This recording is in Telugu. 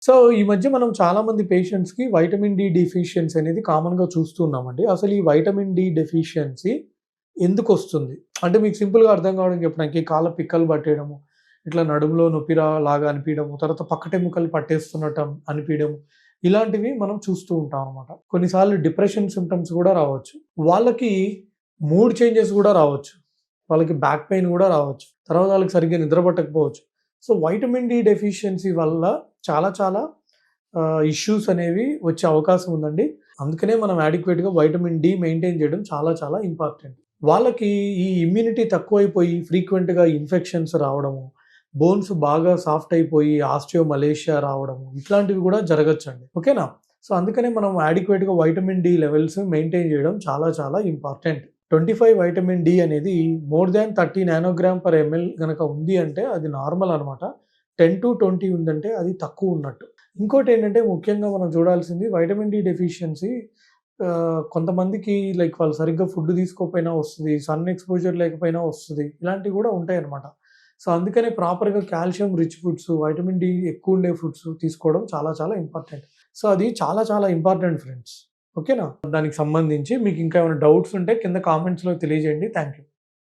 సో, ఈ మధ్య మనం చాలామంది పేషెంట్స్‌కి వైటమిన్ డి డెఫిషియన్సీ అనేది కామన్‌గా చూస్తున్నామండి. అసలు ఈ వైటమిన్ డి డెఫిషియన్సీ ఎందుకొస్తుంది? అంటే మీకు సింపుల్‌గా అర్థం కావడానికి చెప్పడానికి కాళ్ళ పిక్కలు పట్టేయడము, ఇట్లా నడుములో లాగా అనిపియడము, తర్వాత పక్కటెముకలు పట్టేస్తున్నట్టు అనిపియడము, ఇలాంటివి మనం చూస్తూ ఉంటాం అనమాట. కొన్నిసార్లు డిప్రెషన్ సింప్టమ్స్ కూడా రావచ్చు. వాళ్ళకి మూడ్ చేంజెస్ కూడా రావచ్చు. వాళ్ళకి బ్యాక్ పెయిన్ కూడా రావచ్చు. తర్వాత వాళ్ళకి సరిగ్గా నిద్ర పట్టకపోవచ్చు. సో, వైటమిన్ డి డెఫిషియన్సీ వల్ల చాలా చాలా ఇష్యూస్ అనేవి వచ్చే అవకాశం ఉందండి. అందుకనే మనం యాడిక్వేట్‌గా వైటమిన్ డి మెయింటైన్ చేయడం చాలా చాలా ఇంపార్టెంట్. వాళ్ళకి ఈ ఇమ్యూనిటీ తక్కువైపోయి ఫ్రీక్వెంట్‌గా ఇన్ఫెక్షన్స్ రావడము, బోన్స్ బాగా సాఫ్ట్ అయిపోయి ఆస్టియోమలేషియా రావడము, ఇట్లాంటివి కూడా జరగొచ్చండి. ఓకేనా? సో, అందుకనే మనం యాడిక్వేట్‌గా వైటమిన్ డి లెవెల్స్ మెయింటైన్ చేయడం చాలా చాలా ఇంపార్టెంట్. 25 వైటమిన్ డి అనేది more than 30 nanogram per ML గనక ఉంది అంటే అది నార్మల్ అనమాట. 10-20 ఉందంటే అది తక్కువ ఉన్నట్టు. ఇంకోటేంటంటే ముఖ్యంగా మనం చూడాల్సింది వైటమిన్ డి డెఫిషియన్సీ కొంతమందికి లైక్ వాళ్ళు సరిగ్గా ఫుడ్ తీసుకోకపోయినా వస్తది. సన్ ఎక్స్‌పోజర్ లేకపోయినా వస్తది. ఇలాంటివి కూడా ఉంటాయన్నమాట. సో, అందుకనే ప్రాపర్‌గా calcium rich foods, vitamin D ఎక్కువుండే ఫుడ్స్ తీసుకోవడం చాలా చాలా ఇంపార్టెంట్. సో, అది చాలా చాలా ఇంపార్టెంట్ ఫ్రెండ్స్. ఓకేనా? దానికి సంబంధించి మీకు ఇంకా ఏమైనా డౌట్స్ ఉంటే కింద కామెంట్స్‌లో తెలియజేయండి. Thank you.